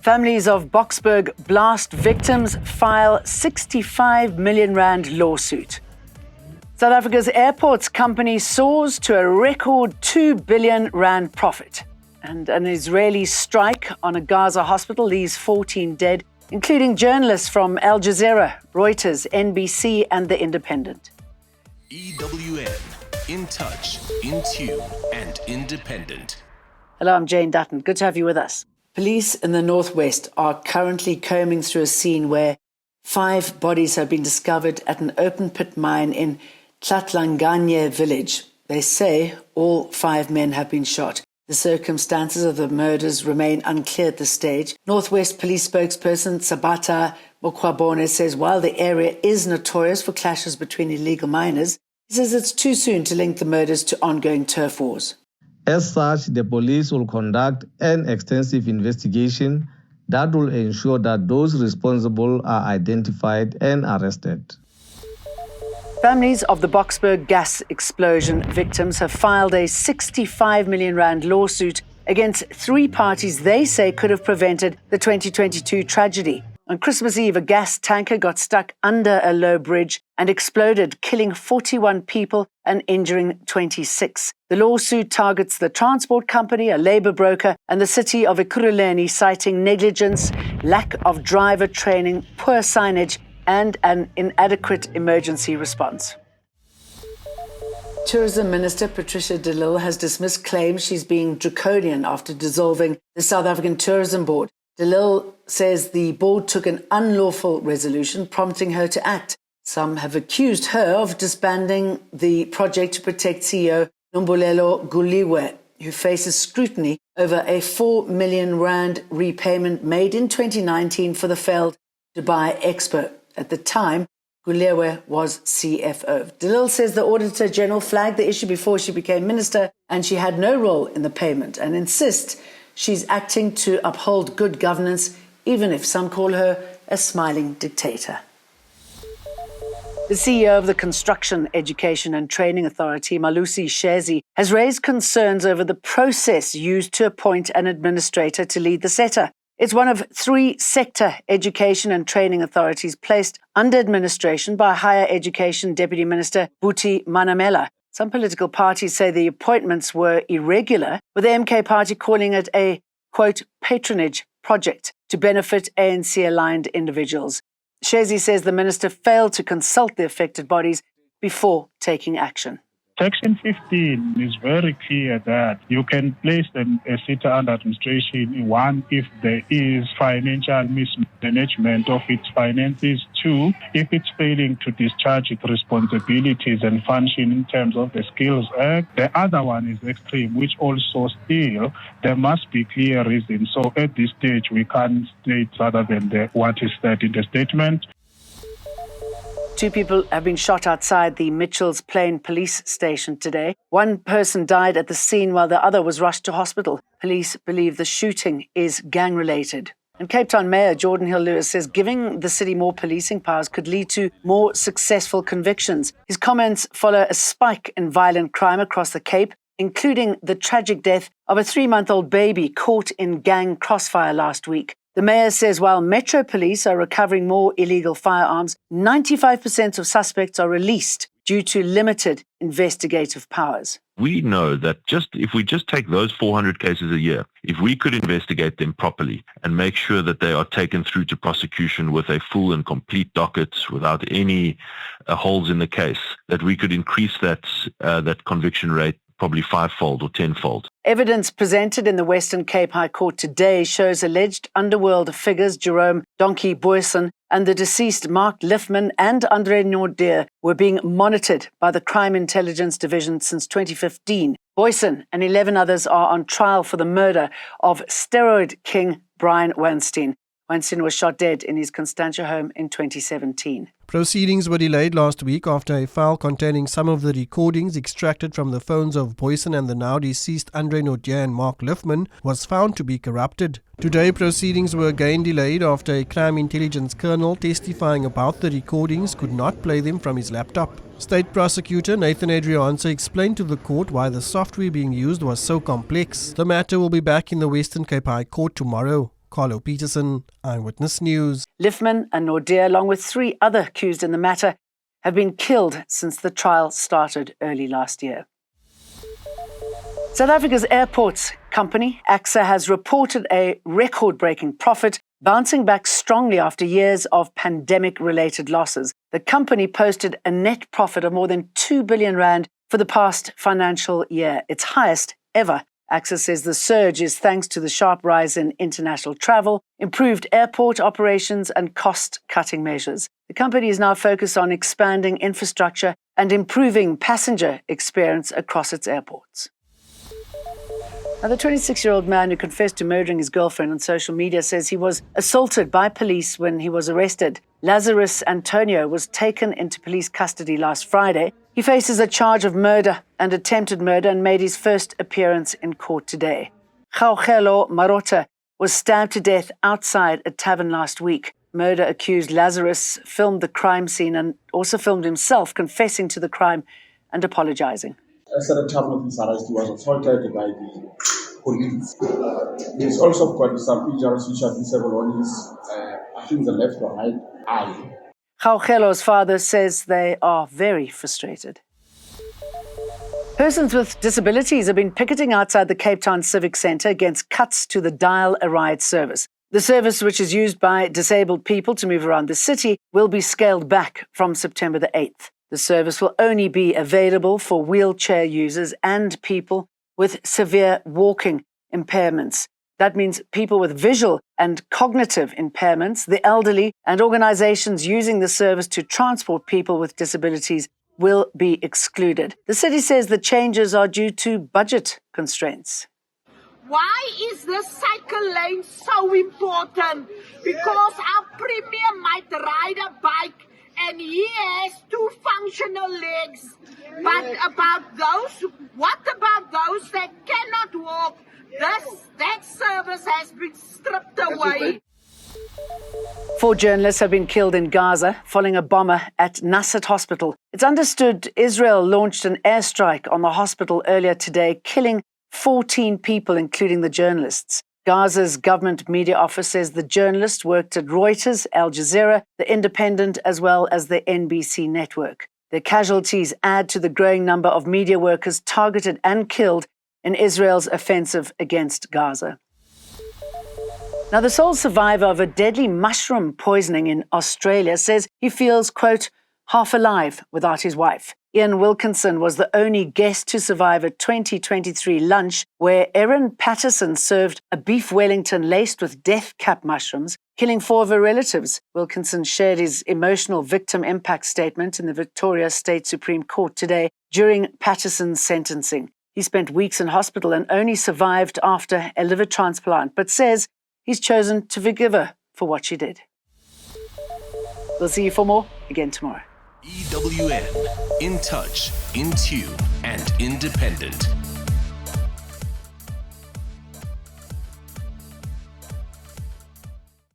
Families of Boksburg blast victims file 65 million rand lawsuit. South Africa's airports company soars to a record 2 billion rand profit. And an Israeli strike on a Gaza hospital leaves 14 dead, including journalists from Al Jazeera, Reuters, NBC and The Independent. EWN, in touch, in tune and independent. Hello, I'm Jane Dutton. Good to have you with us. Police in the northwest are currently combing through a scene where 5 bodies have been discovered at an open pit mine in Tlatlanganye village. They say all 5 men have been shot. The circumstances of the murders remain unclear at this stage. Northwest Police spokesperson Sabata Mokwabone says while the area is notorious for clashes between illegal miners, he says it's too soon to link the murders to ongoing turf wars. As such, the police will conduct an extensive investigation that will ensure that those responsible are identified and arrested. Families of the Boksburg gas explosion victims have filed a 65 million rand lawsuit against 3 parties they say could have prevented the 2022 tragedy. On Christmas Eve, a gas tanker got stuck under a low bridge and exploded, killing 41 people and injuring 26. The lawsuit targets the transport company, a labour broker, and the city of Ekurhuleni, citing negligence, lack of driver training, poor signage, and an inadequate emergency response. Tourism Minister Patricia de Lille has dismissed claims she's being draconian after dissolving the South African Tourism Board. De Lille says the board took an unlawful resolution prompting her to act. Some have accused her of disbanding the project to protect CEO Nombulelo Guliwe, who faces scrutiny over a 4 million rand repayment made in 2019 for the failed Dubai Expo. At the time, Guliwe was CFO. De Lille says the Auditor General flagged the issue before she became minister and she had no role in the payment, and insists she's acting to uphold good governance, even if some call her a smiling dictator. The CEO of the Construction, Education and Training Authority, Malusi Shezi, has raised concerns over the process used to appoint an administrator to lead the SETA. It's one of 3 sector education and training authorities placed under administration by Higher Education Deputy Minister Buti Manamela. Some political parties say the appointments were irregular, with the MK party calling it a, quote, patronage project to benefit ANC-aligned individuals. Shezi says the minister failed to consult the affected bodies before taking action. Section 15 is very clear that you can place a SETA under administration, 1, if there is financial mismanagement of its finances, 2, if it's failing to discharge its responsibilities and function in terms of the Skills Act. The other one is extreme, which also still there must be clear reasons. So at this stage, we can't state other than what is said in the statement. 2 people have been shot outside the Mitchells Plain police station today. 1 person died at the scene while the other was rushed to hospital. Police believe the shooting is gang-related. And Cape Town Mayor Jordan Hill-Lewis says giving the city more policing powers could lead to more successful convictions. His comments follow a spike in violent crime across the Cape, including the tragic death of a 3-month-old baby caught in gang crossfire last week. The mayor says while Metro Police are recovering more illegal firearms, 95% of suspects are released due to limited investigative powers. We know that if we take those 400 cases a year, if we could investigate them properly and make sure that they are taken through to prosecution with a full and complete docket without any holes in the case, that we could increase that conviction rate probably 5-fold or 10-fold. Evidence presented in the Western Cape High Court today shows alleged underworld figures Jerome Donkey Boyson and the deceased Mark Liffman and Andre Nordier were being monitored by the Crime Intelligence Division since 2015. Boyson and 11 others are on trial for the murder of steroid king Brian Weinstein. Weinstein was shot dead in his Constantia home in 2017. Proceedings were delayed last week after a file containing some of the recordings extracted from the phones of Boyson and the now deceased Andre Naudé and Mark Liffman was found to be corrupted. Today, proceedings were again delayed after a crime intelligence colonel testifying about the recordings could not play them from his laptop. State Prosecutor Nathan Adrianse explained to the court why the software being used was so complex. The matter will be back in the Western Cape High Court tomorrow. Carlo Peterson, Eyewitness News. Liffman and Naudé, along with 3 other accused in the matter, have been killed since the trial started early last year. South Africa's airports company, ACSA, has reported a record-breaking profit, bouncing back strongly after years of pandemic-related losses. The company posted a net profit of more than 2 billion rand for the past financial year, its highest ever. ACSA says the surge is thanks to the sharp rise in international travel, improved airport operations and cost-cutting measures. The company is now focused on expanding infrastructure and improving passenger experience across its airports. Now, the 26-year-old man who confessed to murdering his girlfriend on social media says he was assaulted by police when he was arrested. Lazarus Antonio was taken into police custody last Friday. He faces a charge of murder and attempted murder and made his first appearance in court today. Gaugelo Marota was stabbed to death outside a tavern last week. Murder-accused Lazarus filmed the crime scene and also filmed himself confessing to the crime and apologizing. At the time of his arrest, he was assaulted by the police. He's also got some injuries which are visible on his, I think, the left or right eye. Gaugelo's father says they are very frustrated. Persons with disabilities have been picketing outside the Cape Town Civic Centre against cuts to the Dial a Ride service. The service, which is used by disabled people to move around the city, will be scaled back from September the 8th. The service will only be available for wheelchair users and people with severe walking impairments. That means people with visual and cognitive impairments, the elderly, and organizations using the service to transport people with disabilities will be excluded. The city says the changes are due to budget constraints. Why is the cycle lane so important? Because our premier might ride a bike and he has 2 functional legs. But what about those that cannot walk? That service has been stripped away. 4 journalists have been killed in Gaza following a bomber at Nasser Hospital. It's understood Israel launched an airstrike on the hospital earlier today, killing 14 people, including the journalists. Gaza's government media office says the journalists worked at Reuters, Al Jazeera, The Independent, as well as the NBC network. The casualties add to the growing number of media workers targeted and killed in Israel's offensive against Gaza. Now, the sole survivor of a deadly mushroom poisoning in Australia says he feels, quote, half alive without his wife. Ian Wilkinson was the only guest to survive a 2023 lunch where Erin Patterson served a beef Wellington laced with death cap mushrooms, killing 4 of her relatives. Wilkinson shared his emotional victim impact statement in the Victoria State Supreme Court today during Patterson's sentencing. He spent weeks in hospital and only survived after a liver transplant, but says he's chosen to forgive her for what she did. We'll see you for more again tomorrow. EWN, in touch, in tune, and independent.